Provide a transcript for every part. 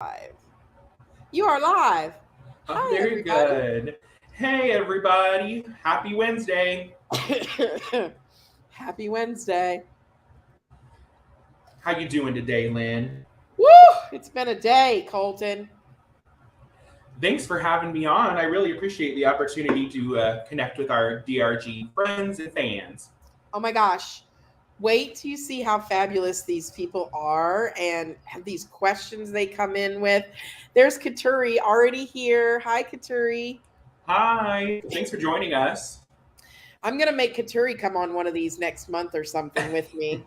Live. You are live. Oh, Hi, very everybody. good. Hey, everybody. Happy Wednesday. Happy Wednesday. How you doing today, Lynn? Woo! It's been a day, Colton. Thanks for having me on. I really appreciate the opportunity to connect with our DRG friends and fans. Oh my gosh. Wait till you see how fabulous these people are and have these questions they come in with. There's Katuri already here. Hi, Katuri. Hi. Thanks for joining us. I'm going to make Katuri come on one of these next month or something with me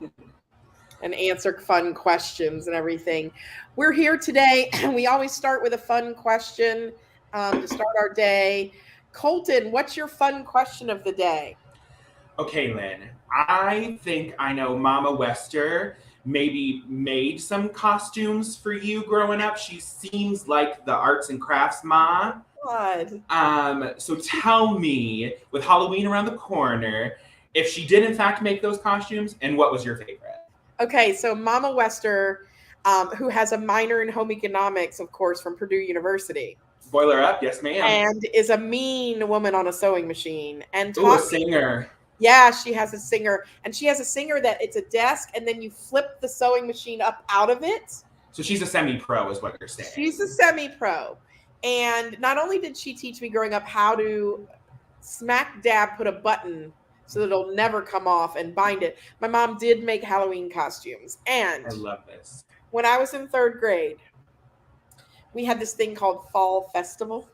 and answer fun questions and everything. We're here today. We always start with a fun question to start our day. Colton, what's your fun question of the day? Okay, Lynn. I think I know Mama Wester maybe made some costumes for you growing up. She seems like the arts and crafts ma. God. So tell me, with Halloween around the corner, if she did in fact make those costumes, and what was your favorite? Okay, so Mama Wester, who has a minor in home economics, of course, from Purdue University, Boiler up, yes, ma'am. and is a mean woman on a sewing machine, and Ooh, a taught me. singer. Yeah, she has a singer, and she has a singer that it's a desk, and then you flip the sewing machine up out of it. So she's a semi-pro, is what you're saying. She's a semi-pro. And not only did she teach me growing up how to smack dab put a button so that it'll never come off and bind it, my mom did make Halloween costumes. And I love this. when I was in third grade, we had this thing called Fall Festival,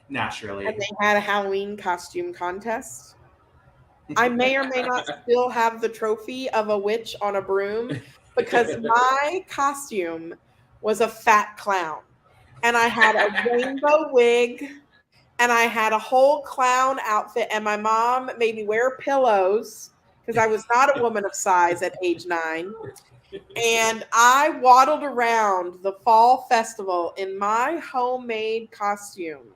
and Naturally. they had a Halloween costume contest. I may or may not still have the trophy of a witch on a broom because my costume was a fat clown. And I had a rainbow wig and I had a whole clown outfit. And my mom made me wear pillows because I was not a woman of size at age 9. And I waddled around the fall festival in my homemade costume.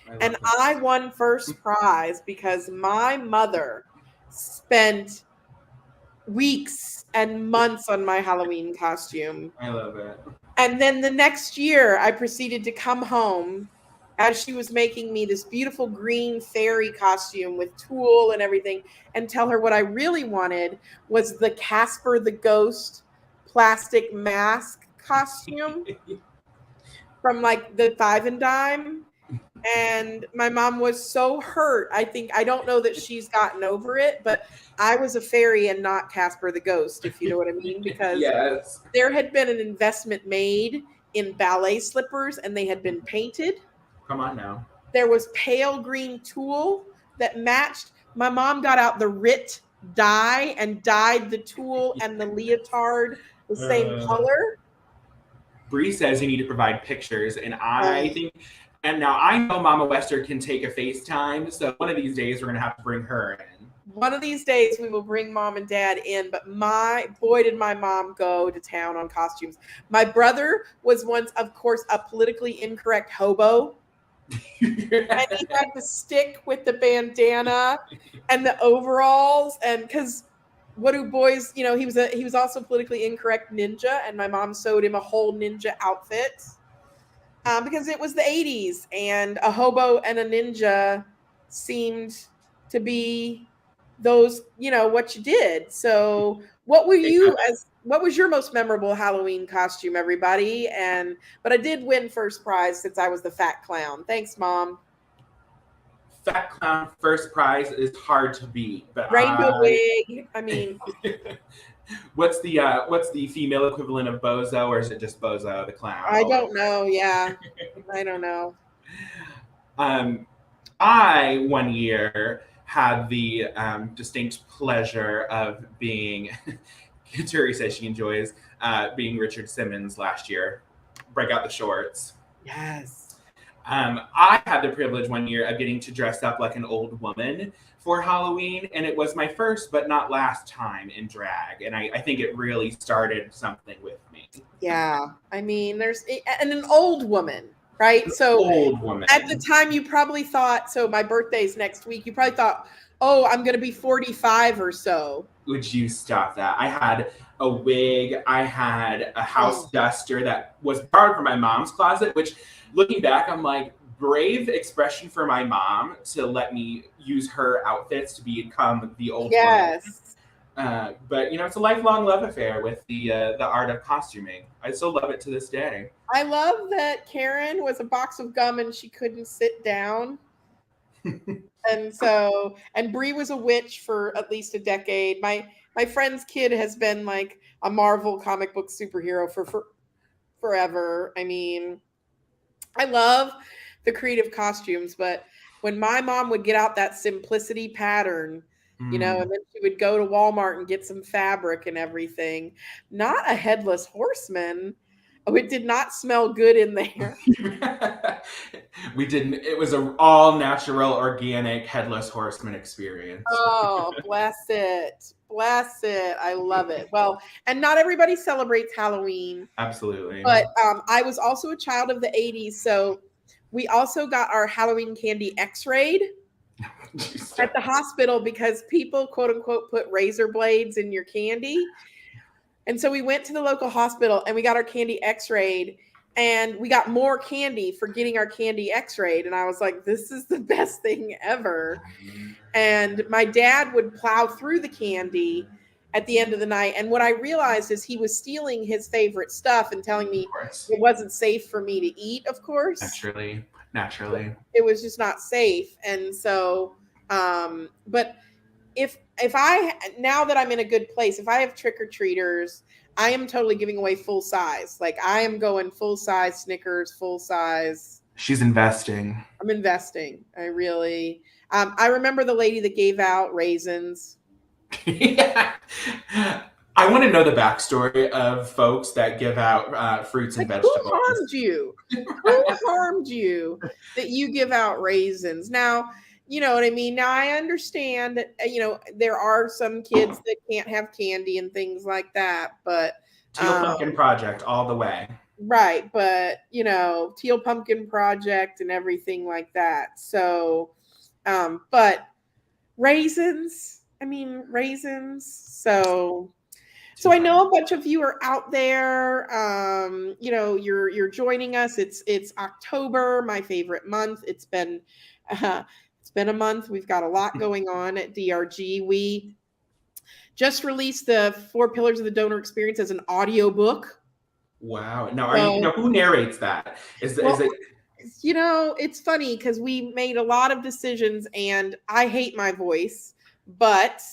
I love And I this. won first prize because my mother spent weeks and months on my Halloween costume. I love it. And then the next year, I proceeded to come home as she was making me this beautiful green fairy costume with tulle and everything, and tell her what I really wanted was the Casper the Ghost plastic mask costume from like the Five and Dime. And my mom was so hurt. I don't know that she's gotten over it, but I was a fairy and not Casper the Ghost, if you know what I mean, because Yes. there had been an investment made in ballet slippers and they had been painted. Come on now. There was pale green tulle that matched. My mom got out the Rit dye and dyed the tulle and the leotard the same Uh, color. Bree says you need to provide pictures, and Uh, I think, and now I know Mama Wester can take a FaceTime, so one of these days we're gonna have to bring her in. One of these days we will bring mom and dad in, but my boy did my mom go to town on costumes. My brother was once, of course, a politically incorrect hobo, and he had to stick with the bandana and the overalls, and because what do boys, he was also politically incorrect ninja, and my mom sewed him a whole ninja outfit because it was the 80s and a hobo and a ninja seemed to be those, what you did. So what was your most memorable Halloween costume, everybody? But I did win first prize since I was the fat clown. Thanks, Mom. Fat clown first prize is hard to beat, but Rainbow I. wig. I mean, What's the female equivalent of bozo, or is it just bozo the clown I all don't over? know. Yeah, I don't know. Um, I one year had the distinct pleasure of being. Katuri says she enjoys being Richard Simmons last year. Break out the shorts. Yes. I had the privilege one year of getting to dress up like an old woman for Halloween, and it was my first but not last time in drag. And I think it really started something with me. Yeah. I mean, and an old woman, right? So Old woman. at the time you probably thought, so my birthday's next week, you probably thought, oh, I'm going to be 45 or so. Would you stop that? I had a wig. I had a house Oh, duster that was borrowed from my mom's closet, which looking back, I'm like, brave expression for my mom to let me use her outfits to become the old woman. yes. But it's a lifelong love affair with the art of costuming. I still love it to this day. I love that Karen was a box of gum and she couldn't sit down. And Bree was a witch for at least a decade. My friend's kid has been like a Marvel comic book superhero for forever. I mean, I love the creative costumes, but when my mom would get out that simplicity pattern, Mm. and then she would go to Walmart and get some fabric and everything, not a headless horseman. Oh, it did not smell good in there. We didn't. It was an all natural, organic, headless horseman experience. Oh, bless it. Bless it. I love it. Well, and not everybody celebrates Halloween, Absolutely. but I was also a child of the 80s. So we also got our Halloween candy x-rayed at the hospital because people, quote unquote, put razor blades in your candy. And so we went to the local hospital and we got our candy x-rayed, and we got more candy for getting our candy x-rayed. And I was like, this is the best thing ever. And my dad would plow through the candy at the end of the night. And what I realized is he was stealing his favorite stuff and telling me Of course. it wasn't safe for me to eat, of course. Naturally. It was just not safe. And so, but if I, now that I'm in a good place, if I have trick-or-treaters, I am totally giving away full size. Like I am going full size Snickers, full size. She's investing. I'm investing. I really, I remember the lady that gave out raisins. Yeah. I want to know the backstory of folks that give out fruits and Like, who vegetables. harmed you? Who harmed you that you give out raisins? Now, you know what I mean? Now, I understand that, there are some kids that can't have candy and things like that, but. Teal Pumpkin Project all the way. Right, but, Teal Pumpkin Project and everything like that. So, but raisins, So I know a bunch of you are out there. You're joining us. It's October, my favorite month. It's been a month. We've got a lot going on at DRG. We just released the 4 Pillars of the Donor Experience as an audiobook. Wow. Now, who narrates that? Is it? It's funny because we made a lot of decisions, and I hate my voice, but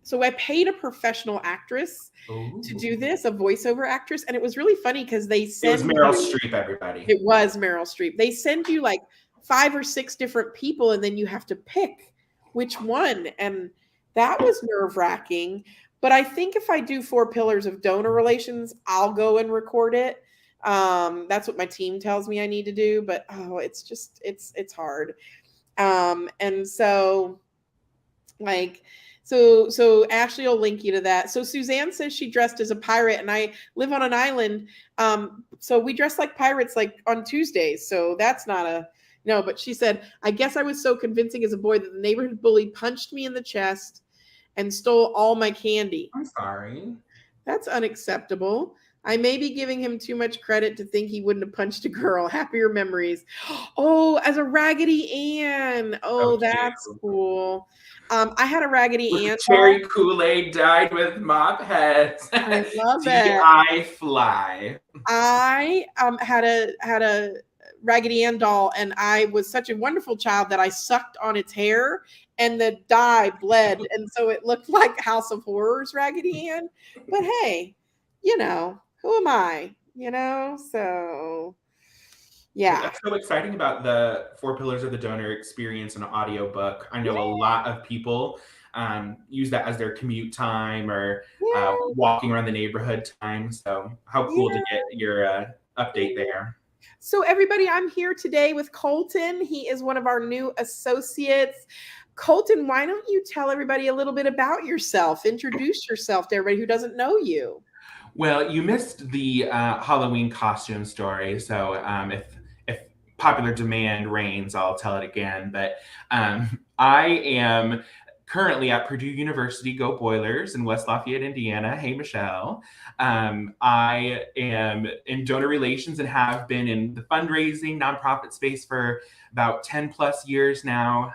so I paid a professional actress to do this, a voiceover actress, and it was really funny because they sent. It was Meryl Streep, everybody. It was Meryl Streep. They send you like 5 or 6 different people, and then you have to pick which one, and that was nerve-wracking. But I think if I do 4 Pillars of Donor Relations, I'll go and record it. That's what my team tells me I need to do, but it's hard. And so so Ashley will link you to that. So Suzanne says she dressed as a pirate, and I live on an island. So we dress like pirates like on Tuesdays. So that's not a no, but she said, I guess I was so convincing as a boy that the neighborhood bully punched me in the chest and stole all my candy. I'm sorry. That's unacceptable. I may be giving him too much credit to think he wouldn't have punched a girl. Happier memories. Oh, as a Raggedy Ann. Oh, that's cool. I had a Raggedy Ann. Cherry Kool-Aid dyed with mop heads. I love it. I fly. I had a Raggedy Ann doll, and I was such a wonderful child that I sucked on its hair, and the dye bled, and so it looked like House of Horrors Raggedy Ann. But hey, who am I? So yeah. That's so exciting about the 4 Pillars of the Donor Experience in an audiobook. I know a lot of people use that as their commute time or walking around the neighborhood time. So how cool to get your update there. So everybody, I'm here today with Colton. He is one of our new associates. Colton, why don't you tell everybody a little bit about yourself? Introduce yourself to everybody who doesn't know you. Well, you missed the Halloween costume story. So if popular demand reigns, I'll tell it again. But I am currently at Purdue University, go Boilers, in West Lafayette, Indiana. Hey, Michelle. I am in donor relations and have been in the fundraising nonprofit space for about 10 plus years now.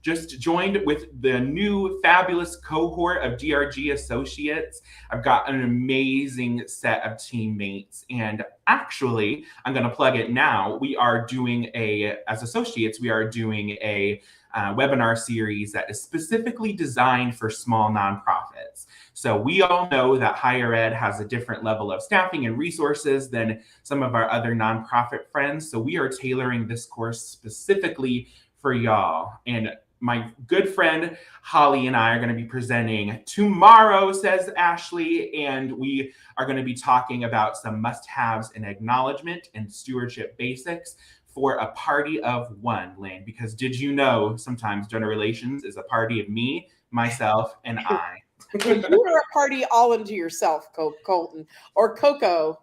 Just joined with the new fabulous cohort of DRG associates. I've got an amazing set of teammates, and actually, I'm going to plug it now. We are doing as associates, we are doing a webinar series that is specifically designed for small nonprofits. So we all know that higher ed has a different level of staffing and resources than some of our other nonprofit friends. So we are tailoring this course specifically for y'all. And my good friend Holly and I are going to be presenting tomorrow, says Ashley, and we are going to be talking about some must-haves in acknowledgement and stewardship basics for a party of one, Lynne. Because did you know sometimes donor relations is a party of me, myself, and I. You are a party all into yourself, Colton, or Coco.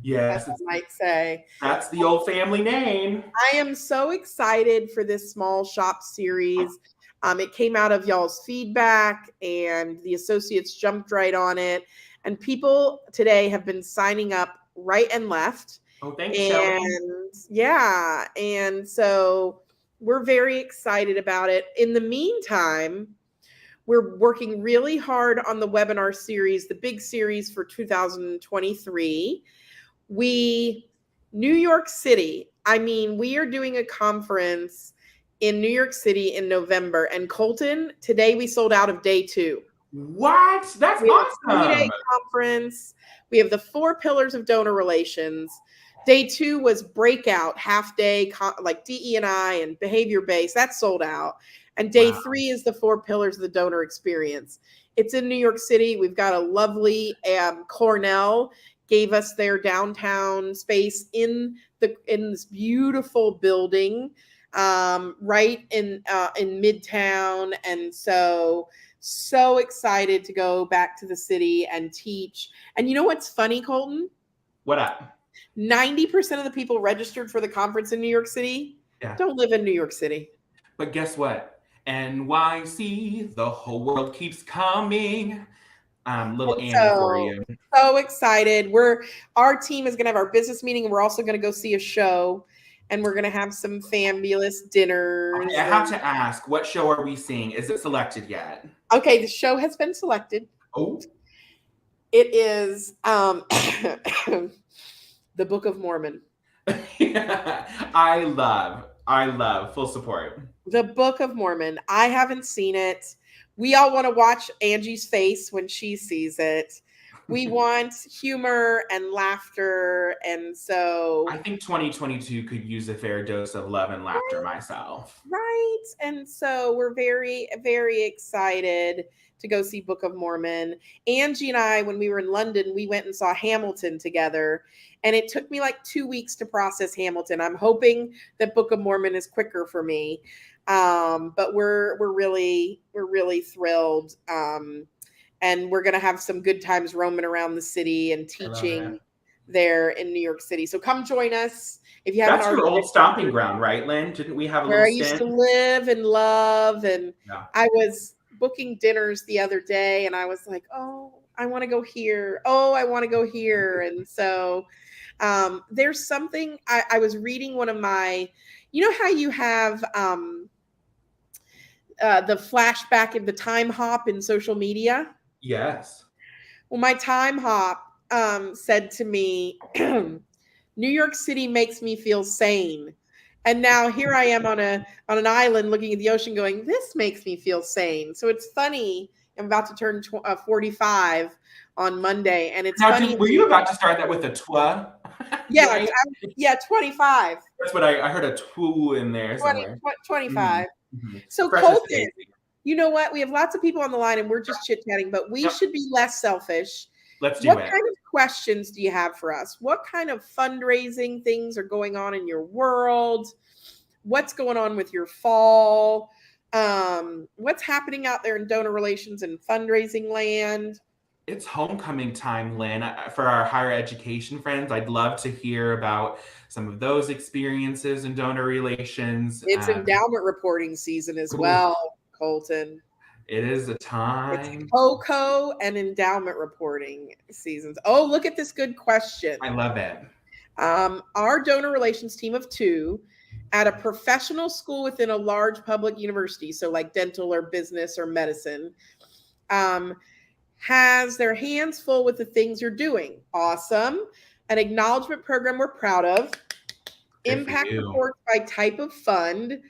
Yes, I might say. That's the old family name. I am so excited for this small shop series. It came out of y'all's feedback, and the associates jumped right on it. And people today have been signing up right and left. Oh, thanks, Shelly. Yeah, and so we're very excited about it. In the meantime, we're working really hard on the webinar series, the big series for 2023. New York City, we are doing a conference in New York City in November. And Colton, today we sold out of day 2. What? That's awesome. 3-day conference. We have the 4 pillars of donor relations. Day 2 was breakout, half day, like DE&I and behavior based. That's sold out. And day 3 is the 4 pillars of the donor experience. It's in New York City. We've got a lovely Cornell gave us their downtown space in this beautiful building, right in Midtown. And so excited to go back to the city and teach. And you know what's funny, Colton? What up? 90% of the people registered for the conference in New York City don't live in New York City. But guess what? NYC, the whole world keeps coming. Little Annie for you. So excited. Our team is going to have our business meeting, and we're also going to go see a show, and we're going to have some fabulous dinners. Okay, I have to ask, what show are we seeing? Is it selected yet? Okay, the show has been selected. Oh. It is the Book of Mormon. I love full support. The Book of Mormon. I haven't seen it. We all want to watch Angie's face when she sees it. We want humor and laughter. And so I think 2022 could use a fair dose of love and laughter myself. Right. And so we're very, very excited to go see Book of Mormon. Angie and I, when we were in London, we went and saw Hamilton together. And it took me like 2 weeks to process Hamilton. I'm hoping that Book of Mormon is quicker for me. But we're really thrilled. And we're going to have some good times roaming around the city and teaching there in New York City. So come join us if you haven't. That's your old stomping ground, right, Lynne? Didn't we have a little stint? Where I used to live and love. And I was booking dinners the other day, and I was like, oh, I want to go here. Oh, I want to go here. And so there's something I was reading one of my, you know how you have the flashback in the time hop in social media? Yes. Well, my time hop said to me, New York City makes me feel sane. And now here I am on an island looking at the ocean going, this makes me feel sane. So it's funny. I'm about to turn 45 on Monday. And it's funny. Were you about to start that with a twa? Yeah, right? 25. That's what I heard, a two in there somewhere. 25. Mm-hmm. So Colton, you know what? We have lots of people on the line and we're just chit-chatting, but we should be less selfish. Let's do it. What kind of questions do you have for us? What kind of fundraising things are going on in your world? What's going on with your fall? What's happening out there in donor relations and fundraising land? It's homecoming time, Lynn. For our higher education friends, I'd love to hear about some of those experiences in donor relations. It's endowment reporting season as Ooh, well, Colton. it is a It's time. COCO and endowment reporting seasons. Oh, look at this good question. I love it. Our donor relations team of 2 at a professional school within a large public university, so like dental or business or medicine, has their hands full with the things you're doing. Awesome. An acknowledgement program we're proud of. Good for Impact you. reports by type of fund,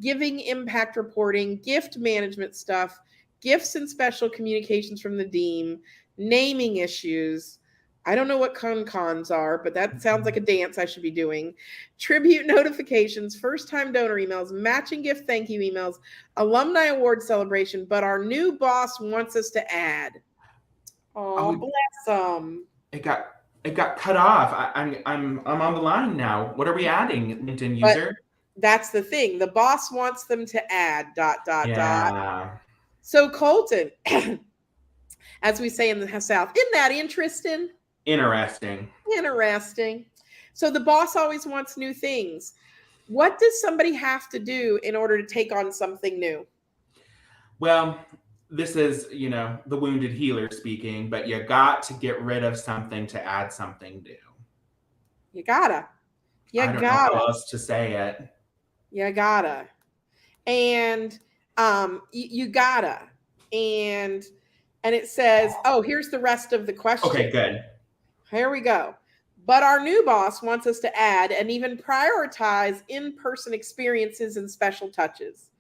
giving impact reporting, gift management stuff, gifts and special communications from the dean, naming issues. I don't know what cons are, but that sounds like a dance I should be doing. Tribute notifications, first time donor emails, matching gift thank you emails, alumni award celebration. But our new boss wants us to add. Oh, bless them. It got cut off. I'm on the line now. What are we adding, LinkedIn user? But that's the thing. The boss wants them to add ... Yeah. So Colton, as we say in the South, isn't that interesting? Interesting. Interesting. So the boss always wants new things. What does somebody have to do in order to take on something new? Well, this is, the wounded healer speaking, but you got to get rid of something to add something new. You gotta. I don't know how else to say it. You gotta. And you gotta. And it says, oh, here's the rest of the question. Okay, good. Here we go. But our new boss wants us to add and even prioritize in-person experiences and special touches.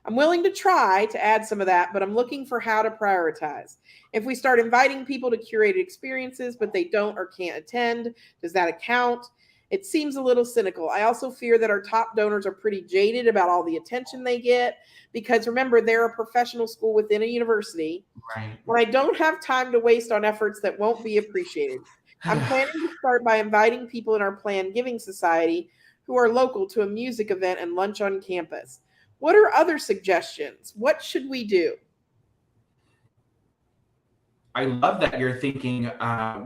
I'm willing to try to add some of that, but I'm looking for how to prioritize. If we start inviting people to curated experiences, but they don't or can't attend, does that account? It seems a little cynical. I also fear that our top donors are pretty jaded about all the attention they get because remember, they're a professional school within a university. Right. When I don't have time to waste on efforts that won't be appreciated. I'm planning to start by inviting people in our planned giving society who are local to a music event and lunch on campus. What are other suggestions? What should we do? I love that you're thinking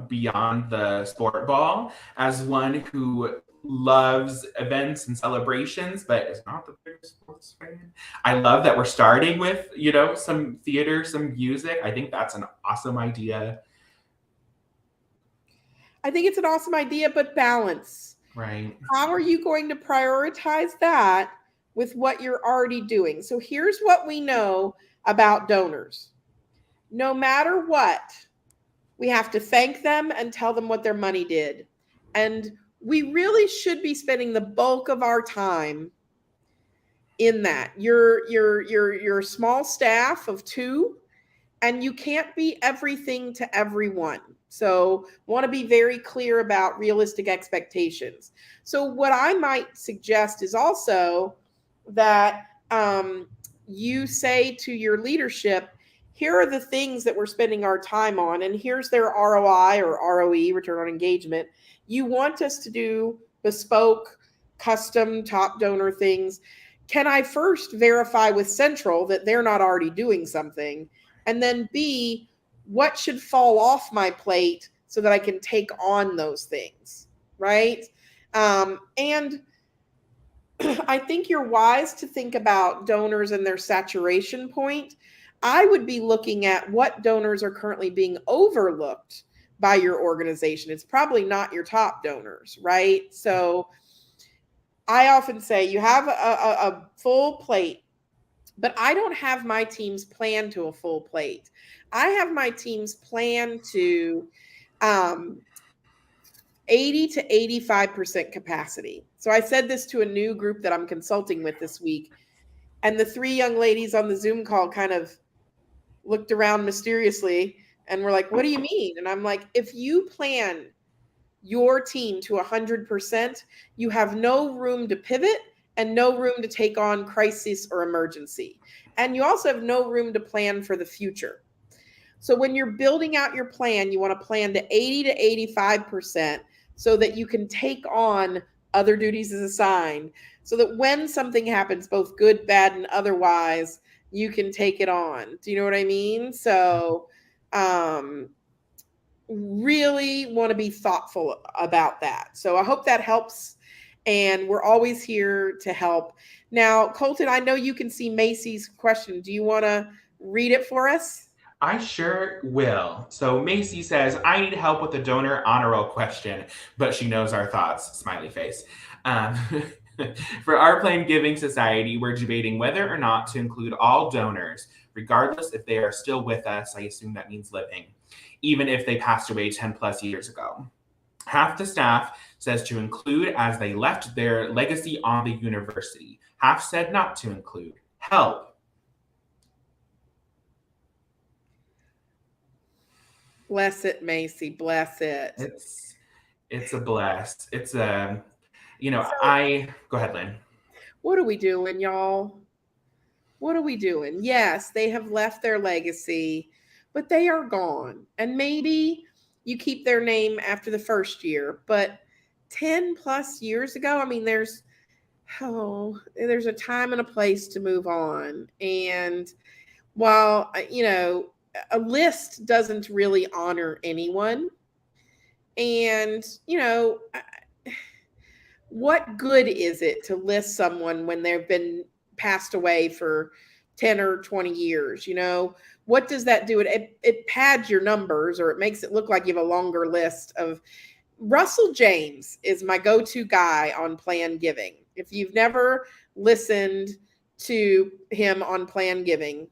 beyond the sport ball as one who loves events and celebrations, but is not the biggest sports fan. I love that we're starting with, some theater, some music. I think that's an awesome idea. I think it's an awesome idea, but balance. Right. How are you going to prioritize that with what you're already doing? So here's what we know about donors. No matter what, we have to thank them and tell them what their money did. And we really should be spending the bulk of our time in that. You're a small staff of 2, and you can't be everything to everyone. So want to be very clear about realistic expectations. So what I might suggest is also that you say to your leadership, here are the things that we're spending our time on, and here's their ROI or ROE, return on engagement. You want us to do bespoke, custom, top donor things. Can I first verify with Central that they're not already doing something? And then B, what should fall off my plate so that I can take on those things, right? And I think you're wise to think about donors and their saturation point. I would be looking at what donors are currently being overlooked by your organization. It's probably not your top donors, right? So I often say you have a full plate, but I don't have my teams planned to a full plate. I have my teams planned to 80 to 85% capacity. So I said this to a new group that I'm consulting with this week, and the 3 young ladies on the Zoom call kind of looked around mysteriously and were like, what do you mean? And I'm like, if you plan your team to 100%, you have no room to pivot and no room to take on crisis or emergency. And you also have no room to plan for the future. So when you're building out your plan, you want to plan to 80 to 85% so that you can take on other duties as assigned, so that when something happens, both good, bad, and otherwise, you can take it on. Do you know what I mean? So really want to be thoughtful about that. So I hope that helps. And we're always here to help. Now, Colton, I know you can see Macy's question. Do you want to read it for us? I sure will. So Macy says, I need help with the donor honor roll question, but she knows our thoughts, smiley face. Um, for our Plain Giving Society, we're debating whether or not to include all donors, regardless if they are still with us. I assume that means living, even if they passed away 10 plus years ago. Half the staff says to include as they left their legacy on the university. Half said not to include. Help. Bless it, Macy. Bless it. It's a blast. It's a, So, go ahead, Lynn. what are we doing, y'all? What are we doing? Yes, they have left their legacy, but they are gone. And maybe you keep their name after the first year, but 10 plus years ago, I mean, there's a time and a place to move on. And while, a list doesn't really honor anyone, and, what good is it to list someone when they've been passed away for 10 or 20 years? What does that do? It pads your numbers, or it makes it look like you have a longer list of. Russell James is my go-to guy on Plan Giving. If you've never listened to him on Plan Giving,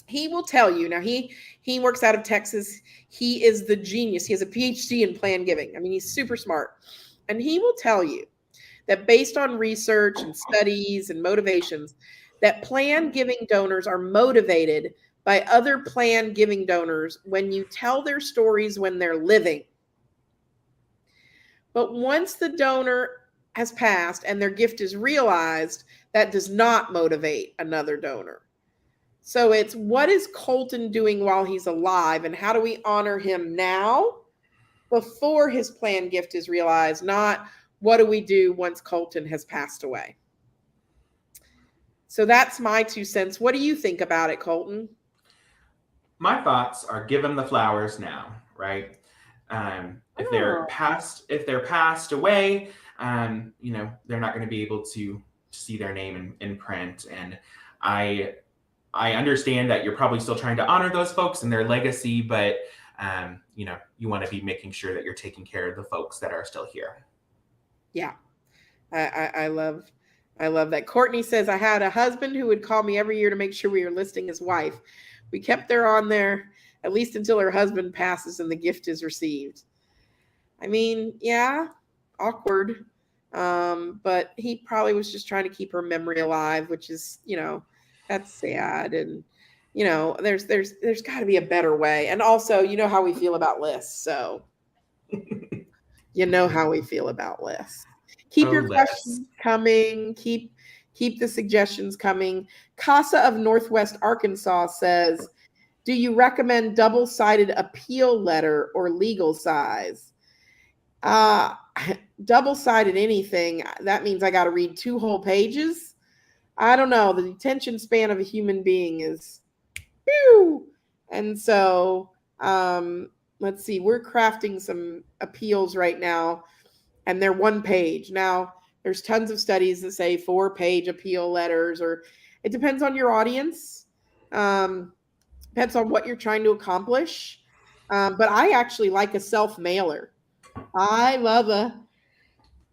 he will tell you. Now, he works out of Texas. He is the genius. He has a PhD in Plan Giving. I mean, he's super smart. And he will tell you that based on research and studies and motivations, that Plan Giving donors are motivated by other Plan Giving donors when you tell their stories when they're living. But once the donor has passed and their gift is realized, that does not motivate another donor. So it's, what is Colton doing while he's alive, and how do we honor him now before his planned gift is realized, not what do we do once Colton has passed away. So that's my 2 cents. What do you think about it, Colton? My thoughts are give them the flowers now, right? If they're passed away, they're not going to be able to see their name in print. And I understand that you're probably still trying to honor those folks and their legacy, but you want to be making sure that you're taking care of the folks that are still here. Yeah, I love that. Courtney says, I had a husband who would call me every year to make sure we were listing his wife. We kept her on there at least until her husband passes and the gift is received. I mean, yeah, awkward. But he probably was just trying to keep her memory alive, which is, that's sad. And, there's got to be a better way. And also, you know how we feel about lists. So, how we feel about lists. Keep your questions coming. Keep the suggestions coming. Casa of Northwest Arkansas says, do you recommend double-sided appeal letter or legal size? Double-sided anything, that means I got to read 2 whole pages. I don't know. The attention span of a human being is, whew. And so, let's see. We're crafting some appeals right now, and they're 1 page. Now, there's tons of studies that say 4-page appeal letters, or it depends on your audience. Depends on what you're trying to accomplish. But I actually like a self-mailer. I love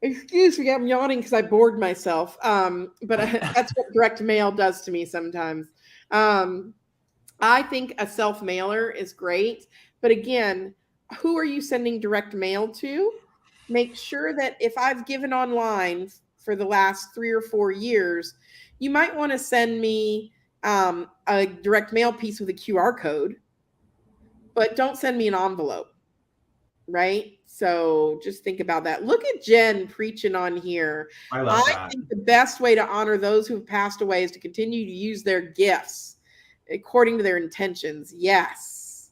excuse me, I'm yawning because I bored myself. But that's what direct mail does to me sometimes. I think a self-mailer is great. But again, who are you sending direct mail to? Make sure that if I've given online for the last 3 or 4 years, you might want to send me a direct mail piece with a QR code, but don't send me an envelope, right? So just think about that. Look at Jen preaching on here. I love that. I think the best way to honor those who have passed away is to continue to use their gifts according to their intentions. Yes.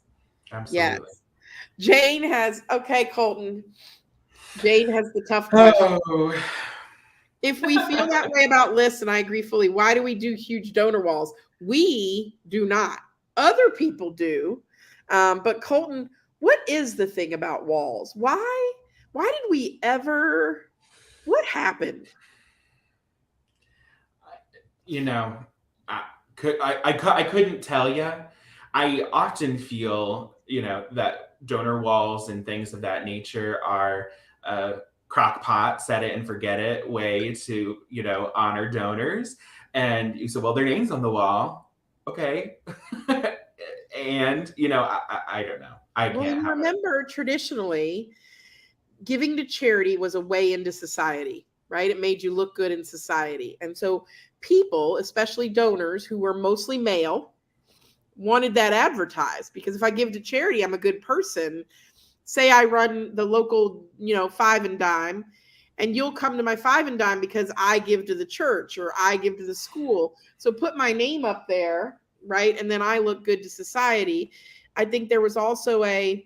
Absolutely. Yes. Jane has, okay, Colton. Jane has the tough question. Oh. If we feel that way about lists, and I agree fully, why do we do huge donor walls? We do not. Other people do. But Colton, what is the thing about walls? Why did we ever, what happened? You know, I couldn't tell you. I often feel, that donor walls and things of that nature are a crock pot, set it and forget it way to, honor donors. And you said, well, their name's on the wall. Okay. And, I don't know. I Well, can't you have it. remember traditionally giving to charity was a way into society, right? It made you look good in society. And so people, especially donors who were mostly male, wanted that advertised, because if I give to charity, I'm a good person. Say I run the local, five and dime, and you'll come to my five and dime because I give to the church or I give to the school. So put my name up there, right? And then I look good to society. I think there was also a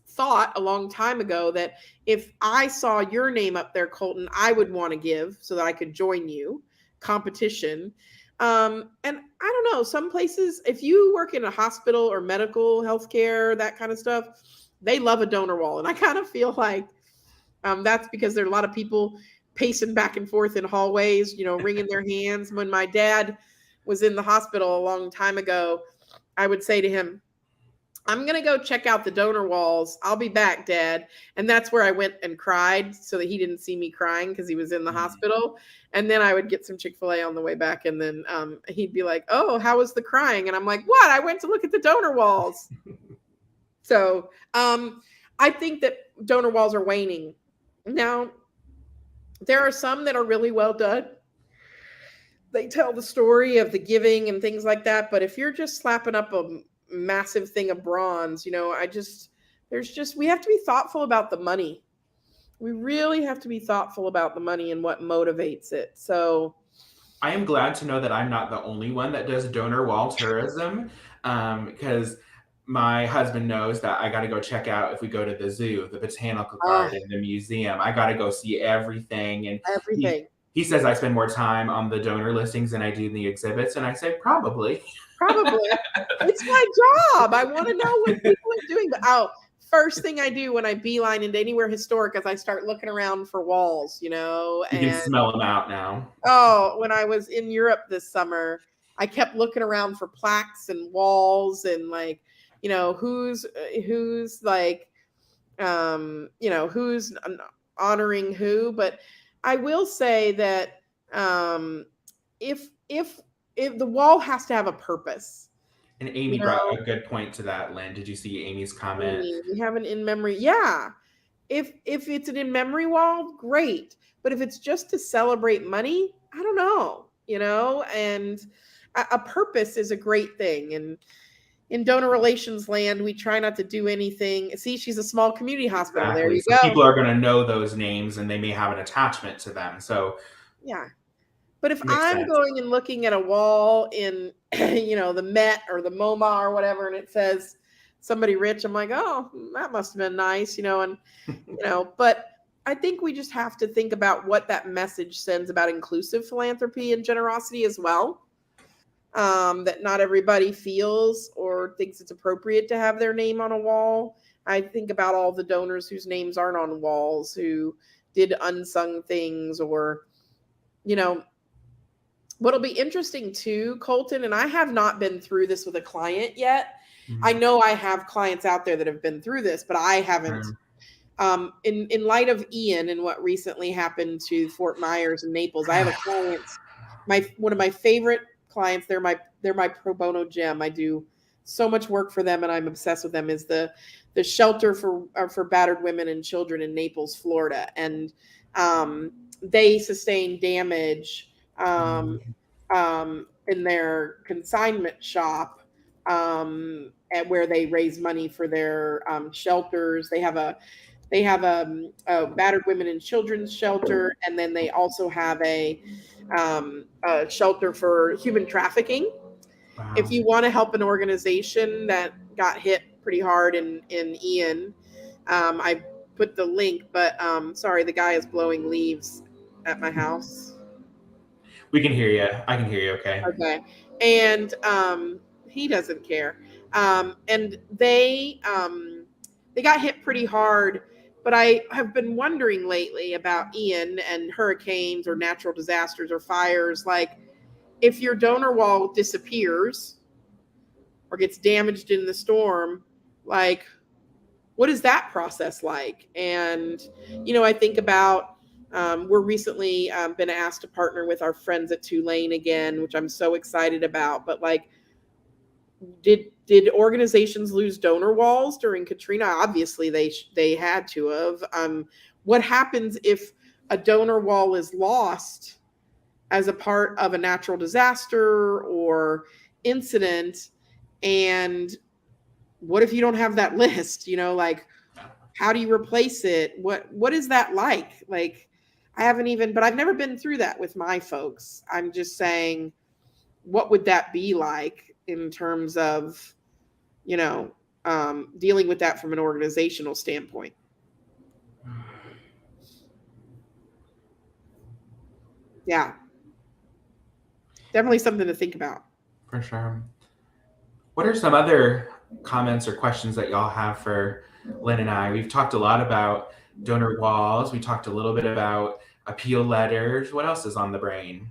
thought a long time ago that if I saw your name up there, Colton, I would want to give so that I could join you. Competition. And I don't know, some places, if you work in a hospital or medical healthcare, that kind of stuff, they love a donor wall. And I kind of feel like that's because there are a lot of people pacing back and forth in hallways, wringing their hands. When my dad was in the hospital a long time ago, I would say to him, I'm going to go check out the donor walls. I'll be back, Dad. And that's where I went and cried so that he didn't see me crying because he was in the hospital. And then I would get some Chick-fil-A on the way back. And then he'd be like, oh, how was the crying? And I'm like, what? I went to look at the donor walls. So I think that donor walls are waning. Now, there are some that are really well done. They tell the story of the giving and things like that. But if you're just slapping up a massive thing of bronze, we have to be thoughtful about the money. We really have to be thoughtful about the money and what motivates it. So I am glad to know that I'm not the only one that does donor wall tourism, because my husband knows that I got to go check out, if we go to the zoo, the botanical garden, the museum. I got to go see everything, and he everything. he says I spend more time on the donor listings than I do in the exhibits, and I say probably. Probably. It's my job. I want to know what people are doing. But first thing I do when I beeline into anywhere historic is I start looking around for walls, You can and smell them out now. oh, when I was in Europe this summer, I kept looking around for plaques and walls and like, who's like, who's honoring who. But I will say that if the wall has to have a purpose, And you Amy brought know, a good point to that, Lynn. Did you see Amy's comment? Amy, we have an in memory. Yeah. If it's an in memory wall, great. But if it's just to celebrate money, I don't know, and a purpose is a great thing. And in donor relations land, we try not to do anything. See, she's a small community hospital. There Exactly. you So go. people are going to know those names, and they may have an attachment to them. So Yeah. But if it makes I'm sense. going and looking at a wall in, the Met or the MoMA or whatever, and it says somebody rich, I'm like, oh, that must have been nice, but I think we just have to think about what that message sends about inclusive philanthropy and generosity as well. That not everybody feels or thinks it's appropriate to have their name on a wall. I think about all the donors whose names aren't on walls, who did unsung things, or, you know, what'll be interesting too, Colton, and I have not been through this with a client yet. I Mhm. know I have clients out there that have been through this, but I haven't. In light of Ian and what recently happened to Fort Myers and Naples, I have a client, my one of my favorite clients. They're my pro bono gem. I do so much work for them, and I'm obsessed with them. Is the shelter for battered women and children in Naples, Florida, and they sustained damage in their consignment shop, at where they raise money for their shelters. They have a battered women and children's shelter, and then they also have a shelter for human trafficking. If Wow. you want to help an organization that got hit pretty hard in Ian, I put the link. But sorry, the guy is blowing leaves at my house. We can hear you. I can hear you okay. Okay. And he doesn't care. And they got hit pretty hard. But I have been wondering lately about Ian and hurricanes or natural disasters or fires. Like, if your donor wall disappears or gets damaged in the storm, like, what is that process like? And, I think about, we're recently been asked to partner with our friends at Tulane again, which I'm so excited about. But like, did organizations lose donor walls during Katrina? Obviously, they had to have. What happens if a donor wall is lost as a part of a natural disaster or incident? And what if you don't have that list? Like, how do you replace it? What is that like? Like, I haven't even, but I've never been through that with my folks. I'm just saying, what would that be like in terms of, dealing with that from an organizational standpoint? Yeah, definitely something to think about. For sure. What are some other comments or questions that y'all have for Lynn and I? We've talked a lot about donor walls. We talked a little bit about appeal letters. What else is on the brain?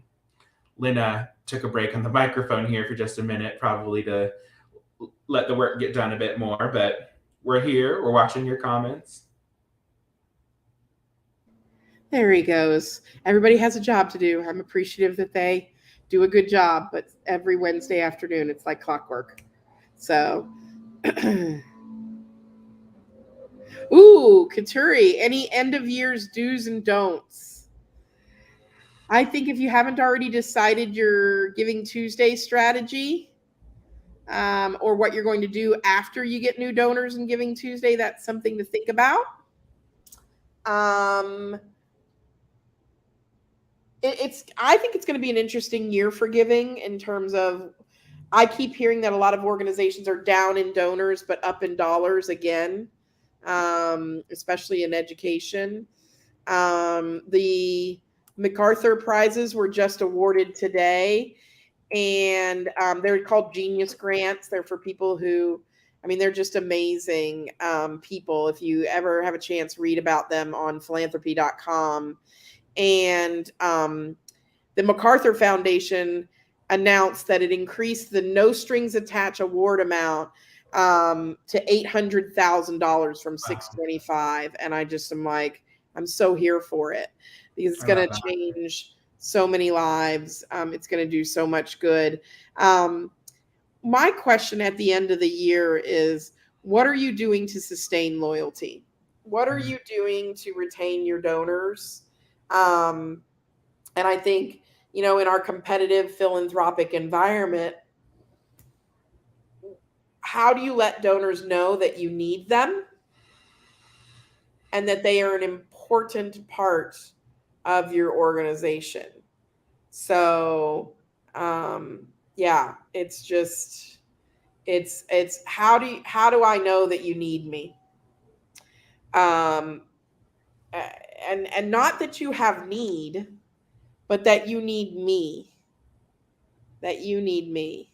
Lynn took a break on the microphone here for just a minute, probably to let the work get done a bit more, but we're here. We're watching your comments. There he goes. Everybody has a job to do. I'm appreciative that they do a good job, but every Wednesday afternoon, it's like clockwork. So, ooh, Katuri, any end of year's do's and don'ts? I think if you haven't already decided your Giving Tuesday strategy, or what you're going to do after you get new donors in Giving Tuesday, that's something to think about. I think it's going to be an interesting year for giving in terms of, I keep hearing that a lot of organizations are down in donors but up in dollars again, especially in education. The MacArthur prizes were just awarded today, and they're called Genius Grants. They're for people who, they're just amazing people. If you ever have a chance, read about them on philanthropy.com. And the MacArthur Foundation announced that it increased the no strings attached award amount to $800,000 from $625,000. And I just am like, I'm so here for it, because it's going to change so many lives. It's going to do so much good. My question at the end of the year is, what are you doing to sustain loyalty? What are you doing to retain your donors? And I think, in our competitive philanthropic environment, how do you let donors know that you need them and that they are an important part of your organization? So, yeah, it's just, it's how do I know that you need me? And not that you have need, but that you need me. That you need me.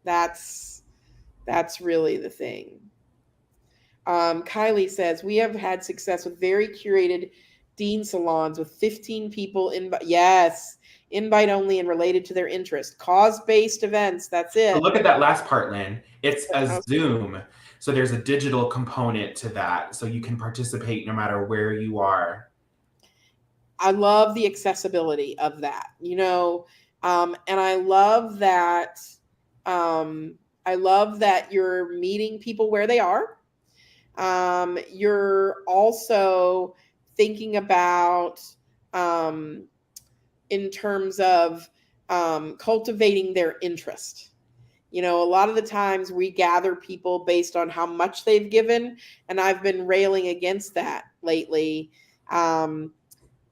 That's really the thing. Kylie says, we have had success with very curated dean salons with 15 people yes, invite only and related to their interest. Cause-based events, that's it. So look at that last part, Lynn. It's a Zoom. So there's a digital component to that. So you can participate no matter where you are. I love the accessibility of that, and I love that. I love that you're meeting people where they are. You're also thinking about, in terms of cultivating their interest. A lot of the times we gather people based on how much they've given, and I've been railing against that lately,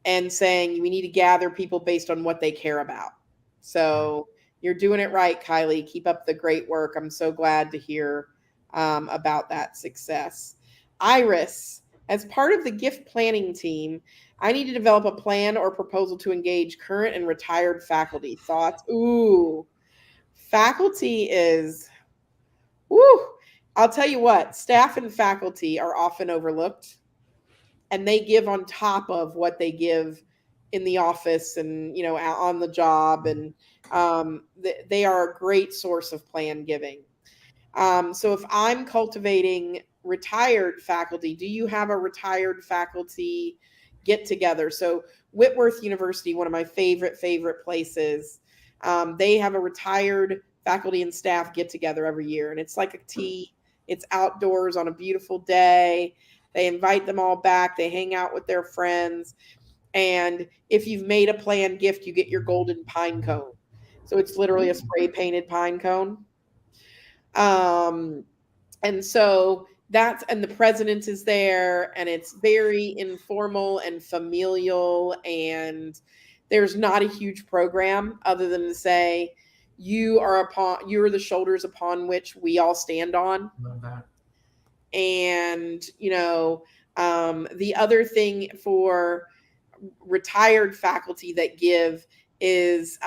and saying we need to gather people based on what they care about. So you're doing it right, Kylie. Keep up the great work. I'm so glad to hear about that success. Iris, as part of the gift planning team, I need to develop a plan or proposal to engage current and retired faculty. Thoughts? Ooh, faculty is, I'll tell you what, staff and faculty are often overlooked, and they give on top of what they give in the office and, out on the job. And they are a great source of plan giving. So if I'm cultivating retired faculty, do you have a retired faculty get together? So Whitworth University, one of my favorite places, they have a retired faculty and staff get together every year, and it's like a tea. It's outdoors on a beautiful day. They invite them all back. They hang out with their friends. And if you've made a planned gift, you get your golden pine cone. So it's literally a spray painted pine cone. And so and the president is there, and it's very informal and familial, and there's not a huge program other than to say you are the shoulders upon which we all stand on. Love that. And the other thing for retired faculty that give is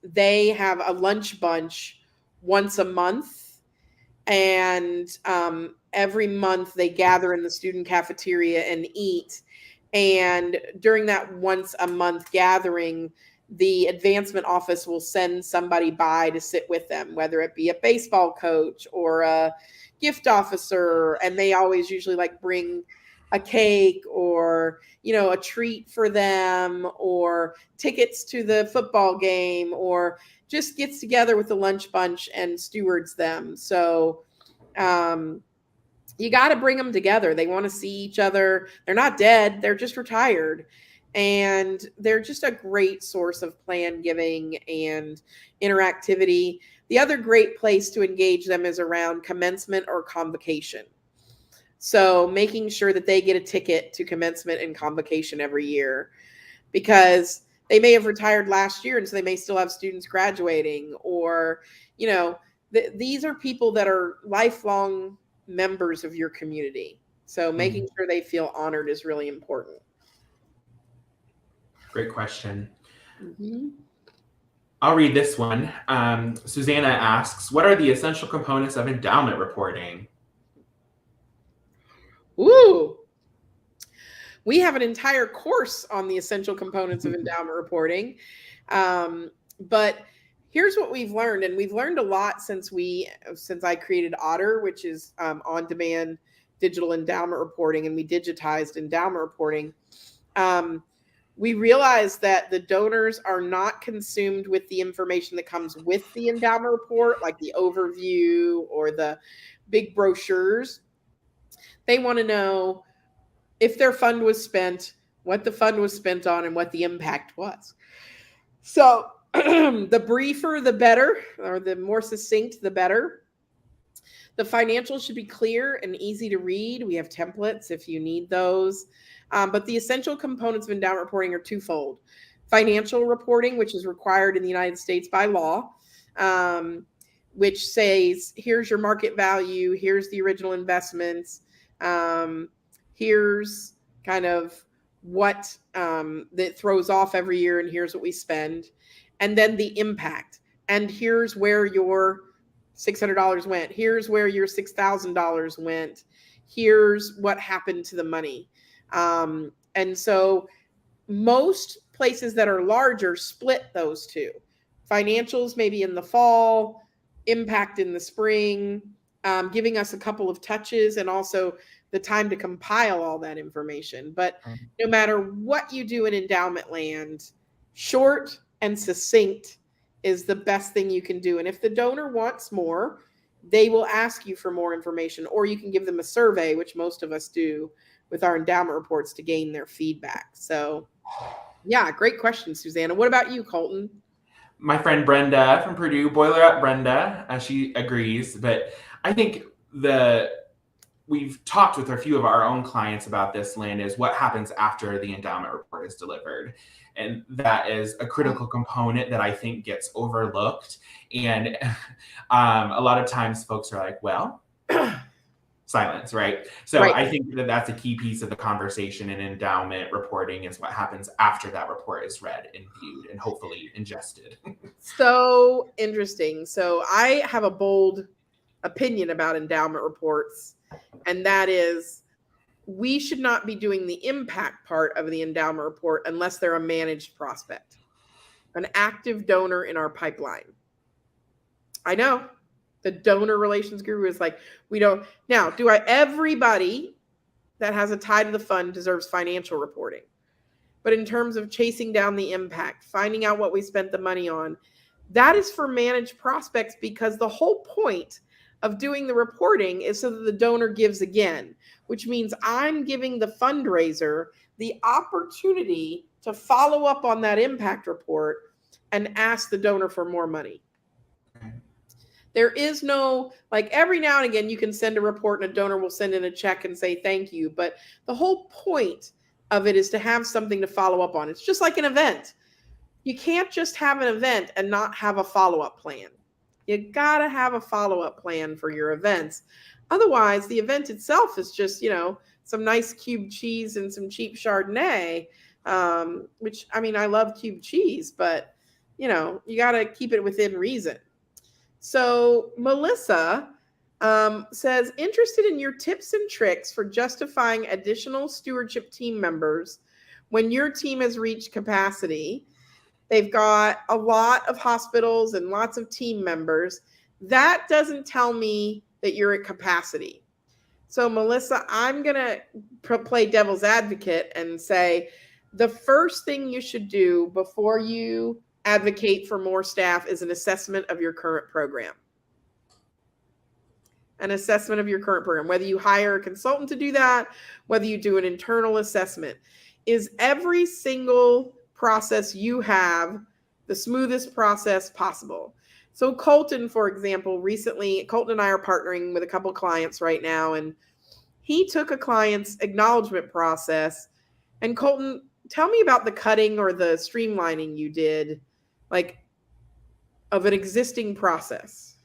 they have a lunch bunch once a month. And every month they gather in the student cafeteria and eat. And during that once a month gathering, the advancement office will send somebody by to sit with them, whether it be a baseball coach or a gift officer. And they always usually bring a cake or, a treat for them, or tickets to the football game, or just gets together with the lunch bunch and stewards them. So you got to bring them together. They want to see each other. They're not dead. They're just retired. And they're just a great source of plan giving and interactivity. The other great place to engage them is around commencement or convocation. So making sure that they get a ticket to commencement and convocation every year, because they may have retired last year, and so they may still have students graduating, or, these are people that are lifelong members of your community. So making sure they feel honored is really important. Great question. Mm-hmm. I'll read this one. Susanna asks, what are the essential components of endowment reporting? Ooh. We have an entire course on the essential components of endowment reporting. But here's what we've learned, and we've learned a lot since I created Otter, which is on-demand digital endowment reporting, and we digitized endowment reporting. We realized that the donors are not consumed with the information that comes with the endowment report, like the overview or the big brochures. They want to know if their fund was spent, what the fund was spent on, and what the impact was. So the briefer, the better, or the more succinct, the better. The financials should be clear and easy to read. We have templates if you need those. But the essential components of endowment reporting are twofold. Financial reporting, which is required in the United States by law, which says, here's your market value, here's the original investments, here's kind of what that throws off every year, and here's what we spend. And then the impact. And here's where your $600 went. Here's where your $6,000 went. Here's what happened to the money. And so most places that are larger split those two. Financials maybe in the fall, impact in the spring, giving us a couple of touches and also the time to compile all that information. But no matter what you do in endowment land, short and succinct is the best thing you can do. And if the donor wants more, they will ask you for more information, or you can give them a survey, which most of us do with our endowment reports, to gain their feedback. So yeah, great question, Susanna. What about you, Colton? My friend Brenda from Purdue, boiler up Brenda, she agrees. But I think we've talked with a few of our own clients about this, Lynne, is what happens after the endowment report is delivered. And that is a critical component that I think gets overlooked. And a lot of times folks are like, well, silence, right? So right. I think that that's a key piece of the conversation in endowment reporting, is what happens after that report is read and viewed and hopefully ingested. So interesting. So I have a bold opinion about endowment reports, and that is we should not be doing the impact part of the endowment report unless they're a managed prospect, an active donor in our pipeline. I know the donor relations guru is like, we don't. Now, everybody that has a tie to the fund deserves financial reporting. But in terms of chasing down the impact, finding out what we spent the money on, that is for managed prospects, because the whole point of doing the reporting is so that the donor gives again, which means I'm giving the fundraiser the opportunity to follow up on that impact report and ask the donor for more money. There is no, like, every now and again you can send a report and a donor will send in a check and say thank you, but the whole point of it is to have something to follow up on. It's just like an event. You can't just have an event and not have a follow-up plan. You gotta have a follow-up plan for your events. Otherwise, the event itself is just, some nice cube cheese and some cheap Chardonnay, which, I mean, I love cube cheese, but, you gotta keep it within reason. So Melissa says, interested in your tips and tricks for justifying additional stewardship team members when your team has reached capacity. They've got a lot of hospitals and lots of team members. That doesn't tell me that you're at capacity. So Melissa, I'm going to play devil's advocate and say the first thing you should do before you advocate for more staff is an assessment of your current program. An assessment of your current program, whether you hire a consultant to do that, whether you do an internal assessment. Is every single process you have the smoothest process possible? So Colton, for example, recently, Colton and I are partnering with a couple of clients right now, and he took a client's acknowledgement process. And Colton, tell me about the cutting or the streamlining you did, like, of an existing process.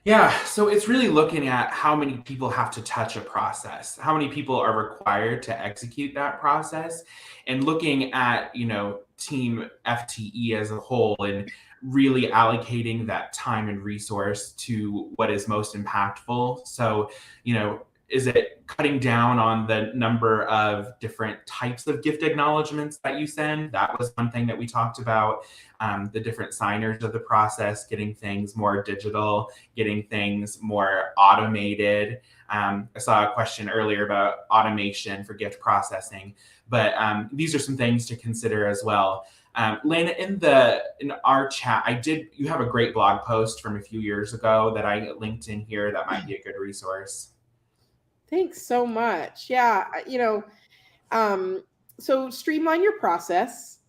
Yeah, so it's really looking at how many people have to touch a process, how many people are required to execute that process, and looking at, team FTE as a whole and really allocating that time and resource to what is most impactful. So, is it cutting down on the number of different types of gift acknowledgements that you send? That was one thing that we talked about. The different signers of the process, getting things more digital, getting things more automated. I saw a question earlier about automation for gift processing, but these are some things to consider as well. Lynne, in our chat, you have a great blog post from a few years ago that I linked in here that might be a good resource. Thanks so much. Yeah, so streamline your process.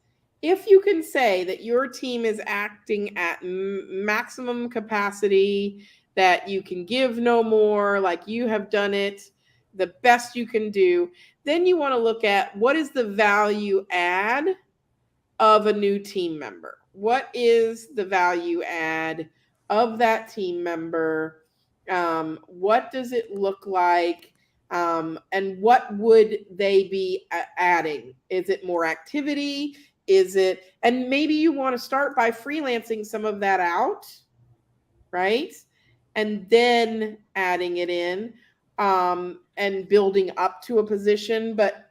If you can say that your team is acting at maximum capacity, that you can give no more, like you have done it the best you can do, then you want to look at what is the value add of a new team member. What is the value add of that team member? What does it look like? And what would they be adding? Is it more activity? And maybe you want to start by freelancing some of that out, right? And then adding it in, and building up to a position. But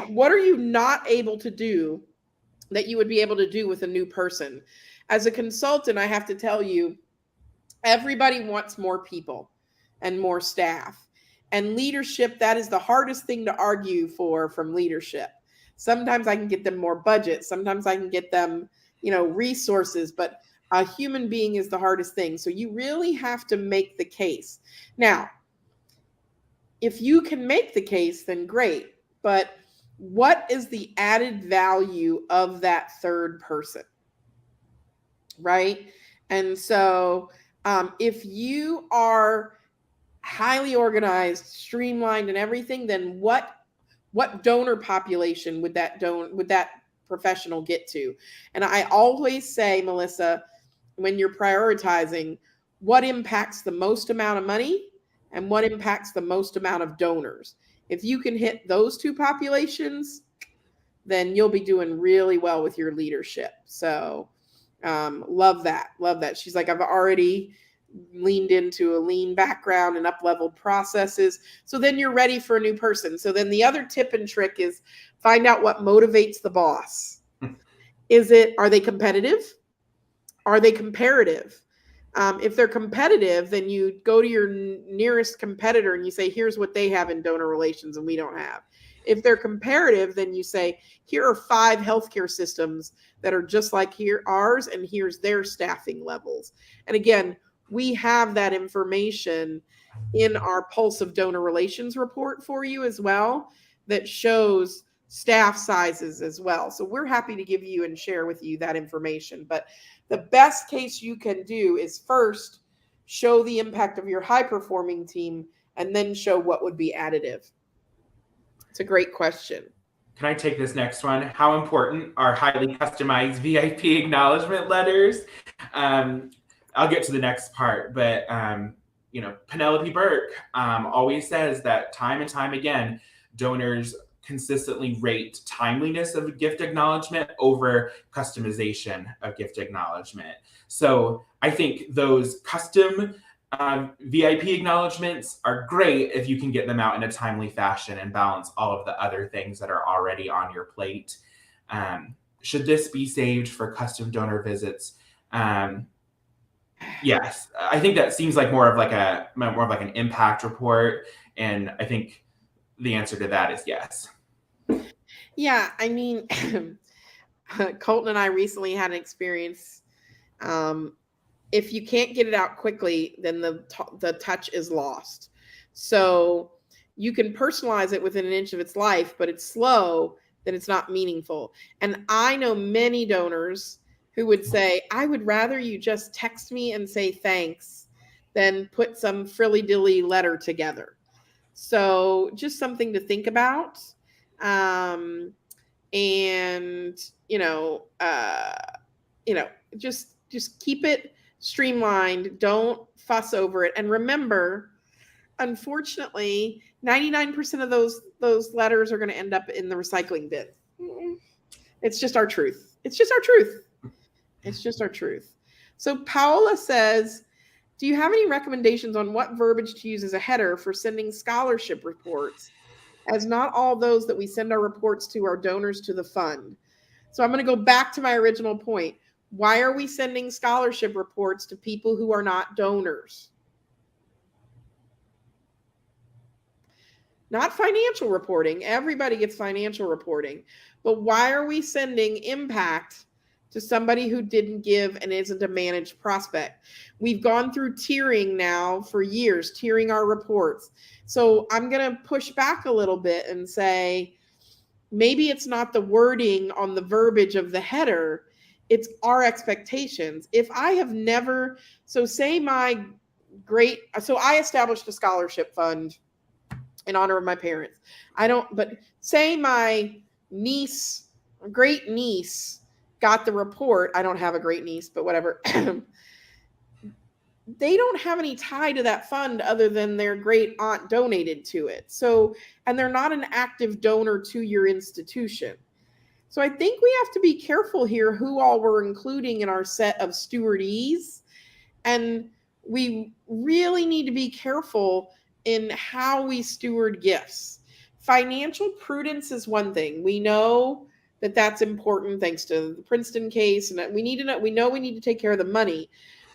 what are you not able to do that you would be able to do with a new person? As a consultant, I have to tell you, everybody wants more people and more staff. And leadership, that is the hardest thing to argue for from leadership. Sometimes I can get them more budget. Sometimes I can get them, resources, but a human being is the hardest thing. So you really have to make the case. Now, if you can make the case, then great. But what is the added value of that third person? Right? And so if you are highly organized, streamlined, and everything, then what donor population would that professional get to? And I always say, Melissa, when you're prioritizing, what impacts the most amount of money and what impacts the most amount of donors? If you can hit those two populations, then you'll be doing really well with your leadership. So Love that. Love that. She's like, I've already leaned into a lean background and up-leveled processes. So then you're ready for a new person. So then the other tip and trick is find out what motivates the boss. Are they competitive? Are they comparative? If they're competitive, then you go to your nearest competitor and you say, here's what they have in donor relations and we don't have. If they're comparative, then you say, here are 5 healthcare systems that are just like ours, and here's their staffing levels. And again, we have that information in our Pulse of Donor Relations report for you as well that shows staff sizes as well. So we're happy to give you and share with you that information. But the best case you can do is first show the impact of your high-performing team and then show what would be additive. It's a great question. Can I take this next one? How important are highly customized VIP acknowledgement letters? I'll get to the next part, but Penelope Burke always says that time and time again, donors consistently rate timeliness of gift acknowledgement over customization of gift acknowledgement. So I think those custom VIP acknowledgements are great if you can get them out in a timely fashion and balance all of the other things that are already on your plate. Should this be saved for custom donor visits? Yes, I think that seems like more of like an impact report, and I think the answer to that is yes. Yeah, I mean, Colton and I recently had an experience. If you can't get it out quickly, then the touch is lost. So you can personalize it within an inch of its life, but it's slow, then it's not meaningful. And I know many donors who would say, I would rather you just text me and say thanks than put some frilly-dilly letter together. So just something to think about. Just keep it streamlined. Don't fuss over it. And remember, unfortunately, 99% of those letters are going to end up in the recycling bin. It's just our truth. It's just our truth. It's just our truth. So Paola says, do you have any recommendations on what verbiage to use as a header for sending scholarship reports, as not all those that we send our reports to are donors to the fund? So I'm going to go back to my original point. Why are we sending scholarship reports to people who are not donors? Not financial reporting. Everybody gets financial reporting. But why are we sending impact to somebody who didn't give and isn't a managed prospect? We've gone through tiering now for years, tiering our reports. So I'm going to push back a little bit and say, maybe it's not the wording on the verbiage of the header, it's our expectations. If I have never, so I established a scholarship fund in honor of my parents. But say my great niece got the report. I don't have a great niece, but whatever. They don't have any tie to that fund other than their great aunt donated to it. So, and they're not an active donor to your institution. So I think we have to be careful here who all we're including in our set of stewardees. And we really need to be careful in how we steward gifts. Financial prudence is one thing. We know that that's important thanks to the Princeton case. And we know we need to take care of the money.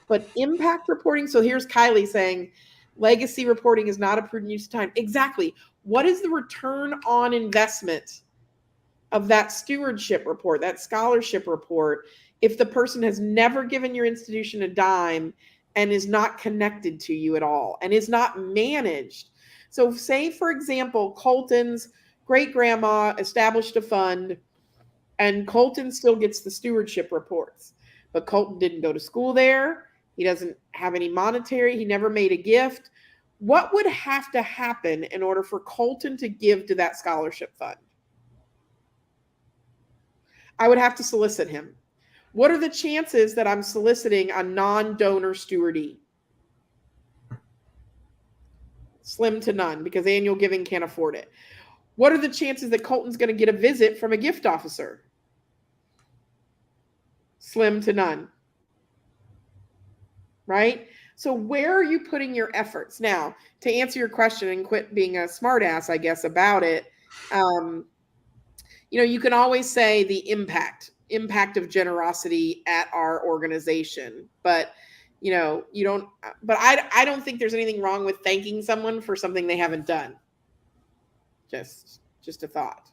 But impact reporting, so here's Kylie saying, legacy reporting is not a prudent use of time. Exactly. What is the return on investment of that stewardship report, that scholarship report, if the person has never given your institution a dime and is not connected to you at all and is not managed? So say, for example, Colton's great-grandma established a fund and Colton still gets the stewardship reports, but Colton didn't go to school there. He doesn't have any monetary. He never made a gift. What would have to happen in order for Colton to give to that scholarship fund? I would have to solicit him. What are the chances that I'm soliciting a non-donor stewardee? Slim to none, because annual giving can't afford it. What are the chances that Colton's going to get a visit from a gift officer? Slim to none. right? So where are you putting your efforts? Now, to answer your question and quit being a smartass, I guess, about it, um, you can always say the impact of generosity at our organization, but you don't. But I don't think there's anything wrong with thanking someone for something they haven't done. Just a thought.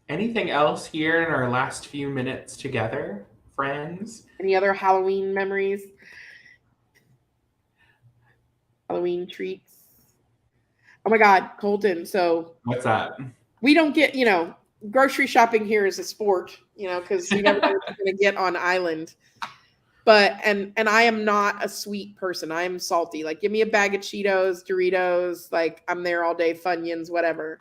Anything else here in our last few minutes together, friends? Any other Halloween memories? Halloween treats? Oh my God, Colton. So What's that? we don't get, grocery shopping here is a sport, because you never know what you're going to get on island. But and I am not a sweet person. I am salty. Like, give me a bag of Cheetos, Doritos. Like, I'm there all day. Funyuns, whatever.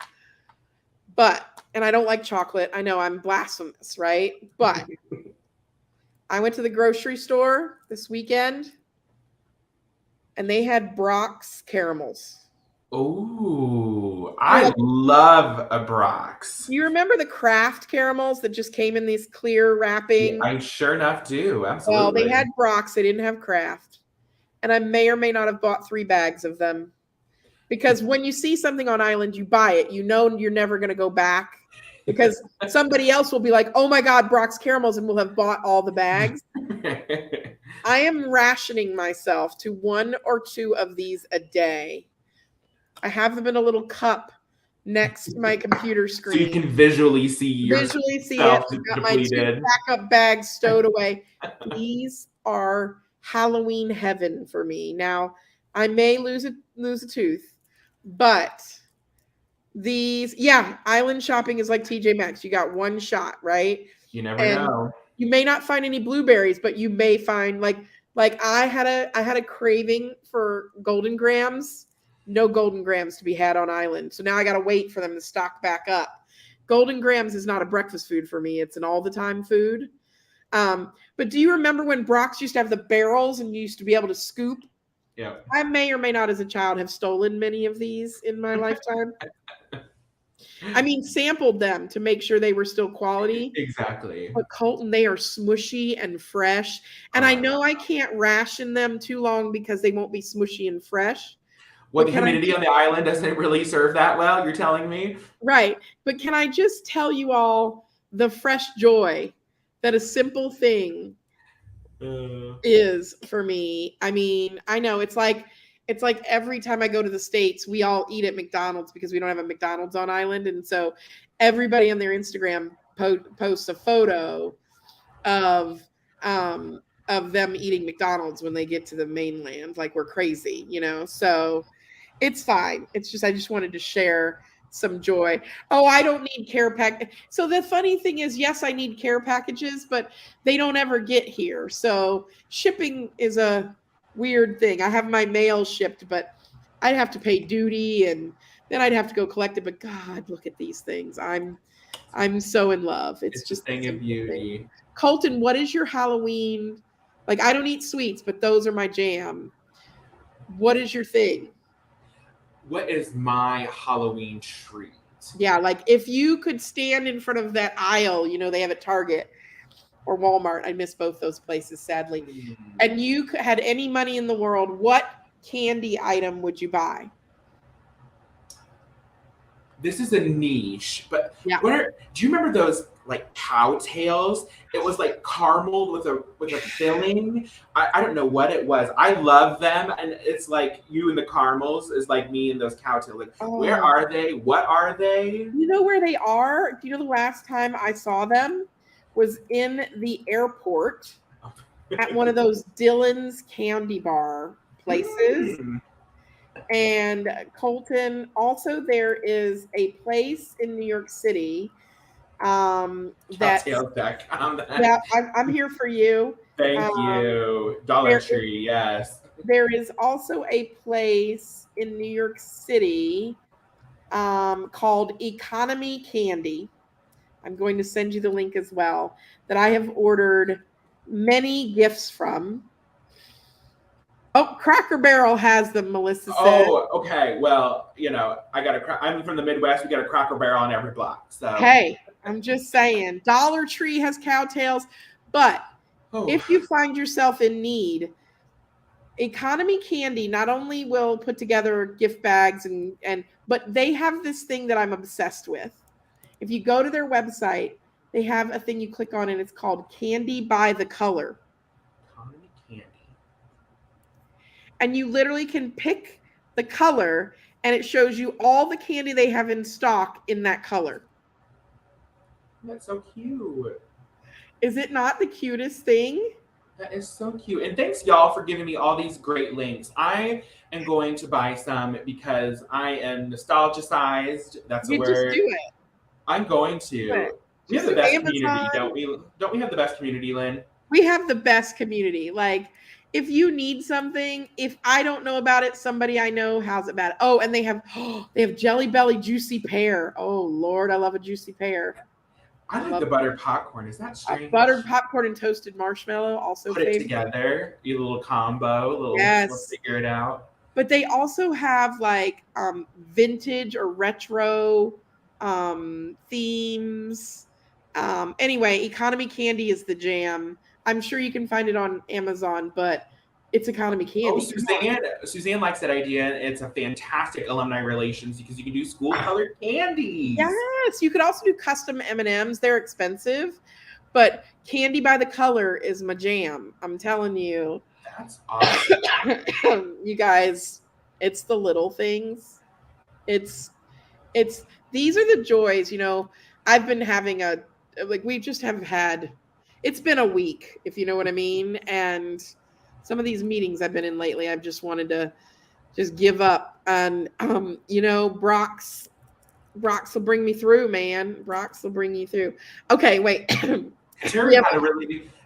And I don't like chocolate. I know I'm blasphemous, right? But I went to the grocery store this weekend, and they had Brock's caramels. Oh, I love a Brock's. You remember the Kraft caramels that just came in these clear wrapping? Yeah, I sure enough do. Absolutely. Well, they had Brock's. They didn't have Kraft. And I may or may not have bought 3 bags of them. Because when you see something on island, you buy it. You know you're never going to go back. Because somebody else will be like, oh my God, Brock's caramels, and will have bought all the bags. I am rationing myself to 1 or 2 of these a day. I have them in a little cup next to my computer screen. So you can visually see it. I've got my 2 backup bags stowed away. These are Halloween heaven for me. Now, I may lose a tooth, but these, island shopping is like TJ Maxx. You got 1 shot, right? You never know. You may not find any blueberries, but you may find like I had a craving for golden grams. No golden grams to be had on island. So now I got to wait for them to stock back up. Golden grams is not a breakfast food for me. It's an all the time food. But do you remember when Brock's used to have the barrels and you used to be able to scoop? Yeah. I may or may not as a child have stolen many of these in my lifetime. I mean, sampled them to make sure they were still quality. Exactly. But Colton, they are smushy and fresh. And I know I can't ration them too long because they won't be smushy and fresh. Well, the humidity on the island doesn't really serve that well, you're telling me? Right. But can I just tell you all the fresh joy that a simple thing is for me? I mean, I know it's like every time I go to the States, we all eat at McDonald's because we don't have a McDonald's on island. And so everybody on their Instagram posts a photo of them eating McDonald's when they get to the mainland. Like, we're crazy, so it's fine. It's just, I just wanted to share some joy. Oh, I don't need care pack. So the funny thing is, yes, I need care packages, but they don't ever get here. So shipping is a weird thing. I have my mail shipped, but I'd have to pay duty and then I'd have to go collect it. But God, look at these things. I'm so in love. It's just a thing of beauty. Colton, what is your Halloween? Like, I don't eat sweets, but those are my jam. What is your thing? What is my Halloween treat? Yeah, like if you could stand in front of that aisle, they have at Target or Walmart. I miss both those places, sadly. And you had any money in the world, what candy item would you buy? This is a niche, but do you remember those like cow tails? It was like caramel with a filling. I don't know what it was. I love them, and it's like you and the caramels is like me and those cow tails. Like, where are they? What are they? You know where they are? Do you know the last time I saw them was in the airport at one of those Dylan's candy bar places. And Colton, also there is a place in New York City I'm here for you. Thank you. Dollar Tree, yes. There is also a place in New York City called Economy Candy. I'm going to send you the link as well, that I have ordered many gifts from. Oh, Cracker Barrel has them, Melissa said. Oh, okay. Well, I'm from the Midwest. We got a Cracker Barrel on every block. So hey, I'm just saying. Dollar Tree has cowtails, but if you find yourself in need, Economy Candy not only will put together gift bags but they have this thing that I'm obsessed with. If you go to their website, they have a thing you click on and it's called Candy by the Color. Economy Candy. And you literally can pick the color and it shows you all the candy they have in stock in that color. That's so cute. Is it not the cutest thing? That is so cute. And thanks, y'all, for giving me all these great links. I am going to buy some because I am nostalgicized. That's a You word. just do it. I'm going to. We have the best community, don't we? Don't we have the best community, Lynne? We have the best community. Like, if you need something, if I don't know about it, somebody I know has it about it. Oh, and they have Jelly Belly Juicy Pear. Oh Lord, I love a juicy pear. I like the buttered popcorn. Is that strange? Buttered popcorn and toasted marshmallow, also put it together. A little combo. We'll figure it out. But they also have like vintage or retro themes. Anyway, Economy Candy is the jam. I'm sure you can find it on Amazon, but it's Economy Candy. Oh, Suzanne likes that idea. It's a fantastic alumni relations because you can do school colored candies. Yes, you could also do custom M&Ms. They're expensive, but Candy by the Color is my jam. I'm telling you. That's awesome. You guys, it's the little things. It's these are the joys, I've been having we just have had, it's been a week, if you know what I mean. And some of these meetings I've been in lately, I've just wanted to just give up. And, Brock's will bring me through, man. Brock's will bring you through. Okay, wait. Terry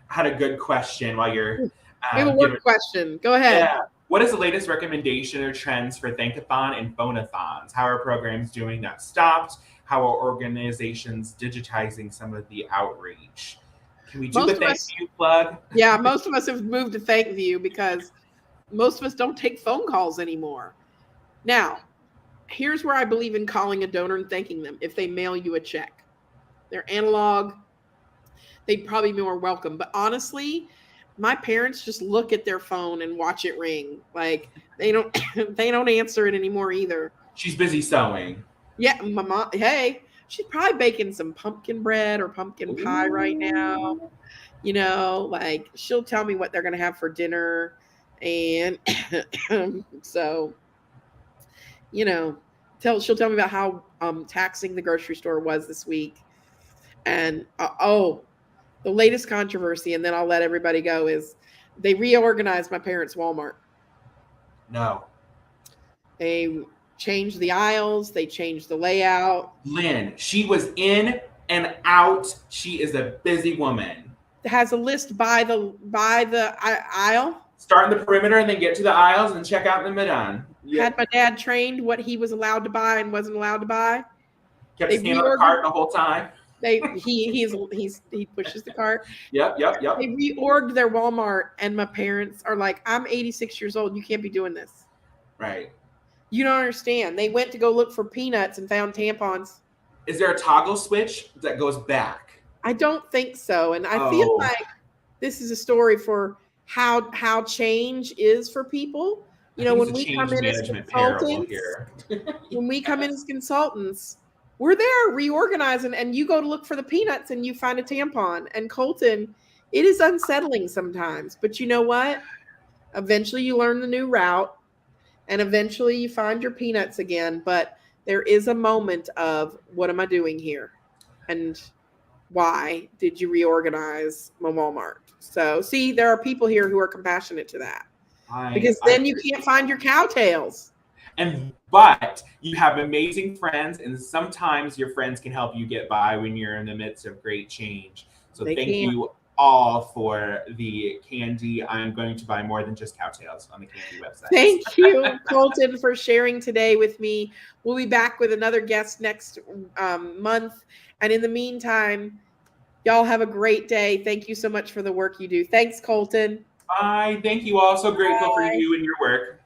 had a good question while you're. We have a work question. Go ahead. Yeah. What is the latest recommendation or trends for Thankathon and Phonathons? How are programs doing that stopped? How are organizations digitizing some of the outreach? Can we do the thank you plug? Yeah, most of us have moved to ThankView because most of us don't take phone calls anymore. Now, here's where I believe in calling a donor and thanking them. If they mail you a check, they're analog, they'd probably be more welcome. But honestly, my parents just look at their phone and watch it ring. Like they don't answer it anymore either. She's busy sewing. Yeah, my mom. Hey, she's probably baking some pumpkin bread or pumpkin pie right now. Like she'll tell me what they're gonna have for dinner, and so she'll tell me about how taxing the grocery store was this week, and the latest controversy, and then I'll let everybody go, is they reorganized my parents' Walmart. No. They changed the aisles. They changed the layout. Lynne, she was in and out. She is a busy woman. It has a list by the aisle. Start in the perimeter and then get to the aisles and check out in the middle. Yep. Had my dad trained what he was allowed to buy and wasn't allowed to buy. Kept his hand on the cart the whole time. He pushes the cart. Yep. They reorged their Walmart, and my parents are like, I'm 86 years old. You can't be doing this. Right. You don't understand. They went to go look for peanuts and found tampons. Is there a toggle switch that goes back? I don't think so. And I feel like this is a story for how change is for people. When we come in as consultants, when we come in as consultants, we're there reorganizing, and you go to look for the peanuts and you find a tampon. And Colton, it is unsettling sometimes, but you know what? Eventually you learn the new route, and eventually you find your peanuts again. But there is a moment of, what am I doing here? And why did you reorganize my Walmart? So see, there are people here who are compassionate to that, because then you can't find your cowtails. But you have amazing friends, and sometimes your friends can help you get by when you're in the midst of great change. So thank you all for the candy. I'm going to buy more than just cowtails on the candy website. Thank you, Colton, for sharing today with me. We'll be back with another guest next month. And in the meantime, y'all have a great day. Thank you so much for the work you do. Thanks, Colton. Bye. Thank you all. So grateful for you and your work.